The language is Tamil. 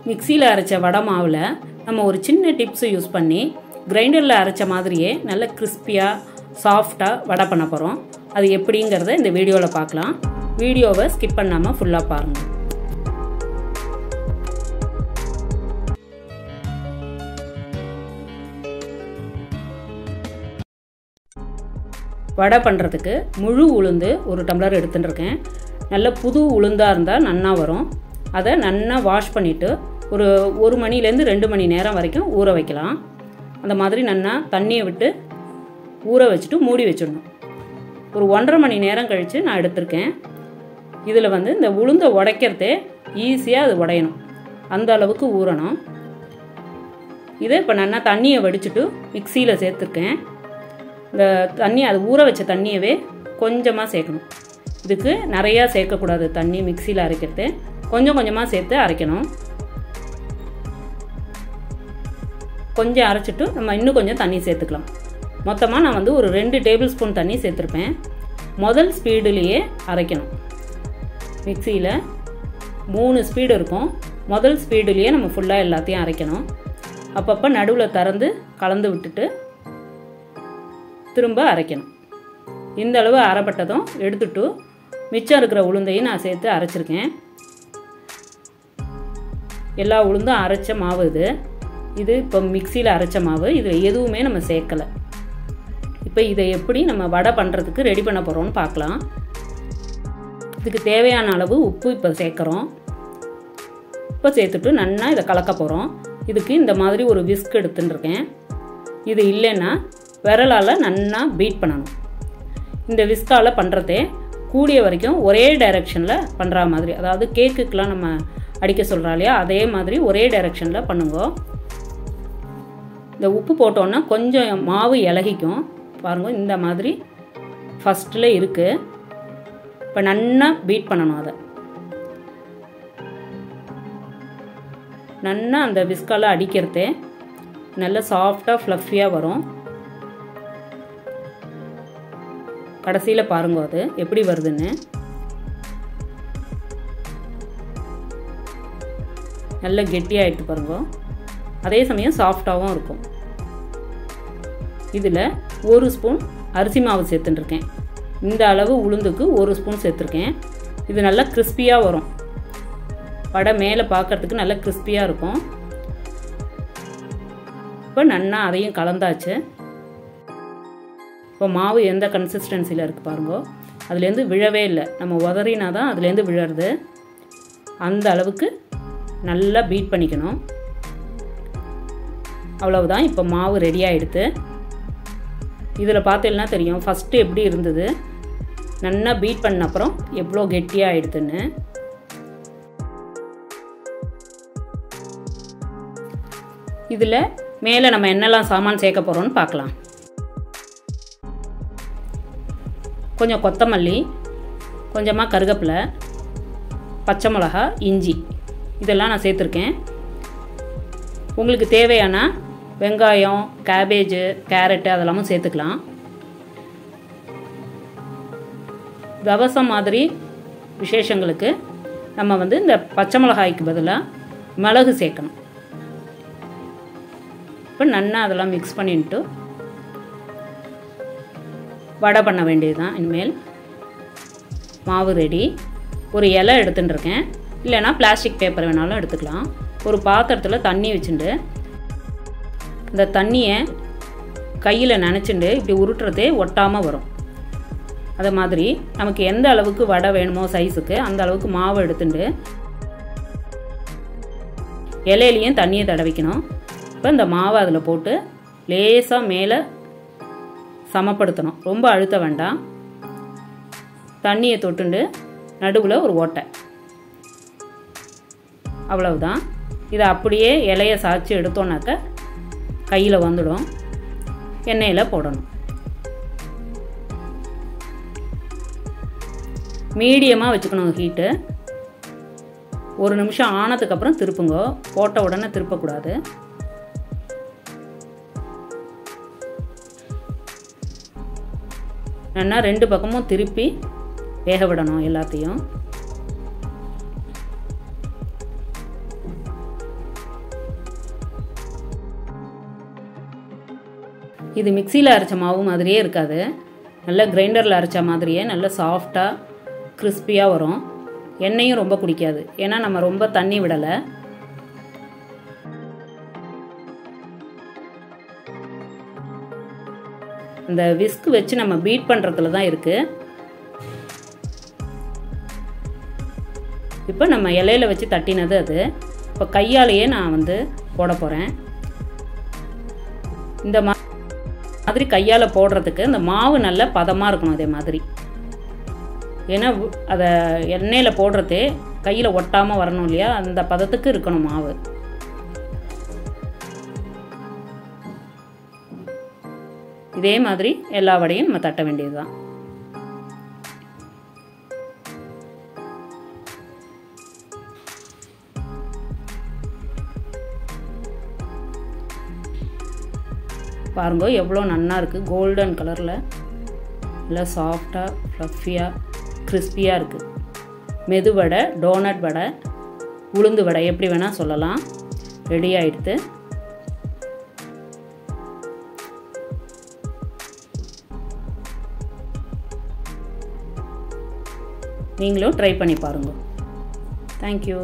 மிக்ஸியில் அரைச்ச வடை மாவில் நம்ம ஒரு சின்ன டிப்ஸை யூஸ் பண்ணி கிரைண்டரில் அரைச்ச மாதிரியே நல்ல கிறிஸ்பியாக சாஃப்டாக வடை பண்ண போகிறோம். அது எப்படிங்கிறத இந்த வீடியோவில் பார்க்கலாம். வீடியோவை ஸ்கிப் பண்ணாமல் ஃபுல்லாக பாருங்கள். வடை பண்ணுறதுக்கு முழு உளுந்து ஒரு டம்ளர் எடுத்துட்டுருக்கேன். நல்ல புது உளுந்தாக இருந்தால் நன்னா வரும். அதை நன்னா வாஷ் பண்ணிவிட்டு ஒரு 1 மணிலேருந்து 2 மணி நேரம் வரைக்கும் ஊற வைக்கலாம். அந்த மாதிரி நன்னா தண்ணியை விட்டு ஊற வச்சுட்டு மூடி வச்சிடணும். ஒரு 1.5 மணி நேரம் கழித்து நான் எடுத்திருக்கேன். இதில் இந்த உளுந்தை உடைக்கிறதே ஈஸியாக அது உடையணும், அந்த அளவுக்கு ஊறணும். இதை இப்போ நன்னா தண்ணியை வடிச்சுட்டு மிக்சியில் சேர்த்துருக்கேன். இந்த தண்ணி அது ஊற வச்ச தண்ணியவே கொஞ்சமாக சேர்க்கணும். இதுக்கு நிறையா சேர்க்கக்கூடாது. தண்ணி மிக்சியில் அரைக்கிறது கொஞ்சம் கொஞ்சமாக சேர்த்து அரைக்கணும். கொஞ்சம் அரைச்சிட்டு நம்ம இன்னும் கொஞ்சம் தண்ணி சேர்த்துக்கலாம். மொத்தமாக நான் ஒரு 2 டேபிள் ஸ்பூன் தண்ணி சேர்த்துருப்பேன். முதல் ஸ்பீடுலேயே அரைக்கணும். மிக்சியில் 3 ஸ்பீடு இருக்கும். முதல் ஸ்பீடுலேயே நம்ம ஃபுல்லாக எல்லாத்தையும் அரைக்கணும். அப்பப்போ நடுவில் திறந்து கலந்து விட்டுட்டு திரும்ப அரைக்கணும். இந்த அளவு அரைப்பட்டதும் எடுத்துட்டு மிச்சம் இருக்கிற உளுந்தையும் நான் சேர்த்து அரைச்சிருக்கேன். எல்லா உளுந்தும் அரைச்ச மாவு இது இப்போ மிக்சியில் அரைச்ச மாவு. இதில் எதுவுமே நம்ம சேர்க்கலை. இப்போ இதை எப்படி நம்ம வடை பண்ணுறதுக்கு ரெடி பண்ண போகிறோம்னு பார்க்கலாம். இதுக்கு தேவையான அளவு உப்பு இப்போ சேர்க்குறோம். உப்பு சேர்த்துட்டு நன்னா இதை கலக்க போகிறோம். இதுக்கு இந்த மாதிரி ஒரு விஸ்க் எடுத்துட்டுருக்கேன். இது இல்லைன்னா விரலால் நன்னா பீட் பண்ணணும். இந்த விஸ்கால் பண்ணுறதே கூடிய வரைக்கும் ஒரே டைரெக்ஷனில் பண்ணுற மாதிரி, அதாவது கேக்குக்கெலாம் நம்ம அடிக்க சொல்கிறா இல்லையா, அதே மாதிரி ஒரே டைரெக்ஷனில் பண்ணுங்க. இந்த உப்பு போட்டோன்னா கொஞ்சம் மாவு இலகிக்கும் பாருங்கள். இந்த மாதிரி ஃபஸ்ட்டில் இருக்குது. இப்போ நன்னா பீட் பண்ணணும். அதை நன்னா அந்த விஸ்கால் அடிக்கிறதே நல்ல சாஃப்டாக ஃப்ளஃபியாக வரும். கடைசியில் பாருங்க அது எப்படி வருதுன்னு. நல்ல கெட்டியாகிட்டு பாருங்க. அதே சமயம் சாஃப்டாகவும் இருக்கும். இதில் 1 ஸ்பூன் அரிசி மாவு சேர்த்துட்டுருக்கேன். இந்த அளவு உளுந்துக்கு 1 ஸ்பூன் சேர்த்துருக்கேன். இது நல்லா கிறிஸ்பியாக வரும். வடை மேலே பார்க்குறதுக்கு நல்லா கிறிஸ்பியாக இருக்கும். இப்போ நன்னா அதையும் கலந்தாச்சு. இப்போ மாவு எந்த கன்சிஸ்டன்சியில் இருக்குது பாருங்க. அதுலேருந்து விழவே இல்லை. நம்ம உதறினா தான் அதுலேருந்து விழறது. அந்த அளவுக்கு நல்லா பீட் பண்ணிக்கணும். அவ்வளவுதான். இப்போ மாவு ரெடி ஆகிடுது. இதில் பார்த்தீங்கன்னா தெரியும் ஃபஸ்ட்டு எப்படி இருந்தது, நல்லா பீட் பண்ண அப்புறம் எவ்வளோ கெட்டியாக ஆகிடுதுன்னு. இதில் மேலே நம்ம என்னெல்லாம் சாமான் சேர்க்க போகிறோம்னு பார்க்கலாம். கொஞ்சம் கொத்தமல்லி, கொஞ்சமாக கருவேப்பிலை, பச்சை மிளகா, இஞ்சி, இதெல்லாம் நான் சேர்த்துருக்கேன். உங்களுக்கு தேவையான வெங்காயம், கேபேஜு, கேரட்டு அதெல்லாமும் சேர்த்துக்கலாம். தவசம் மாதிரி விசேஷங்களுக்கு நம்ம இந்த பச்சை மிளகாய்க்கு பதிலாக மிளகு சேர்க்கணும். இப்போ நன்னா அதெல்லாம் மிக்ஸ் பண்ணிட்டு வடை பண்ண வேண்டியது தான். இனிமேல் மாவு ரெடி. ஒரு இலை எடுத்துட்டுருக்கேன். இல்லைனா பிளாஸ்டிக் பேப்பர் வேணாலும் எடுத்துக்கலாம். ஒரு பாத்திரத்தில் தண்ணி வச்சுட்டு இந்த தண்ணியை கையில் நனைச்சுட்டு இப்படி உருட்டுறதே ஒட்டாமல் வரும். அதை மாதிரி நமக்கு எந்த அளவுக்கு வடை வேணுமோ சைஸுக்கு அந்த அளவுக்கு மாவு எடுத்துட்டு இலையிலையும் தண்ணியை தடவிக்கணும். இப்போ இந்த மாவை அதில் போட்டு லேசாக மேலே சமப்படுத்தணும். ரொம்ப அழுத்த வேண்டாம். தண்ணியை தொட்டுண்டு நடுவில் ஒரு ஓட்டை, அவ்வளவுதான். இதை அப்படியே இலையை சாய்ச்சி எடுத்தோன்னாக்க கையில் வந்துடும். எண்ணெயில் போடணும். மீடியமாக வச்சுக்கணும் ஹீட்டு. 1 நிமிஷம் ஆனதுக்கப்புறம் திருப்புங்க. போட்ட உடனே திருப்பக்கூடாது. நல்லா 2 பக்கமும் திருப்பி வேக விடணும் எல்லாத்தையும். இது மிக்சியில் அரைச்ச மாவு மாதிரியே இருக்காது, நல்ல கிரைண்டரில் அரைச்ச மாதிரியே நல்ல சாஃப்டாக கிறிஸ்பியாக வரும். எண்ணெயும் ரொம்ப குடிக்காது, ஏன்னா நம்ம ரொம்ப தண்ணி விடலை. இந்த விஸ்க் வச்சு நம்ம பீட் பண்ணுறதுல தான் இருக்குது. இப்போ நம்ம இலையில வச்சு தட்டினது அது. இப்போ கையாலேயே நான் வந்து போட போகிறேன். இந்த மாதிரி கையால் போடுறதுக்கு இந்த மாவு நல்ல பதமாக இருக்கணும் அதே மாதிரி. ஏன்னா அதை எண்ணெயில் போடுறதே கையில் ஒட்டாமல் வரணும் இல்லையா, அந்த பதத்துக்கு இருக்கணும் மாவு. இதே மாதிரி எல்லா வடையும் நம்ம தட்ட வேண்டியது தான். பாருங்க எவ்வளோ நல்லா இருக்குது, கோல்டன் கலரில் நல்லா சாஃப்டாக ஃப்ளஃபியாக கிறிஸ்பியாக இருக்குது. மெது வடை, டோனட் வடை, உளுந்து வடை எப்படி வேணால் சொல்லலாம். ரெடி ஆகிடுது. நீங்களும் ட்ரை பண்ணி பாருங்கள். தேங்க்யூ.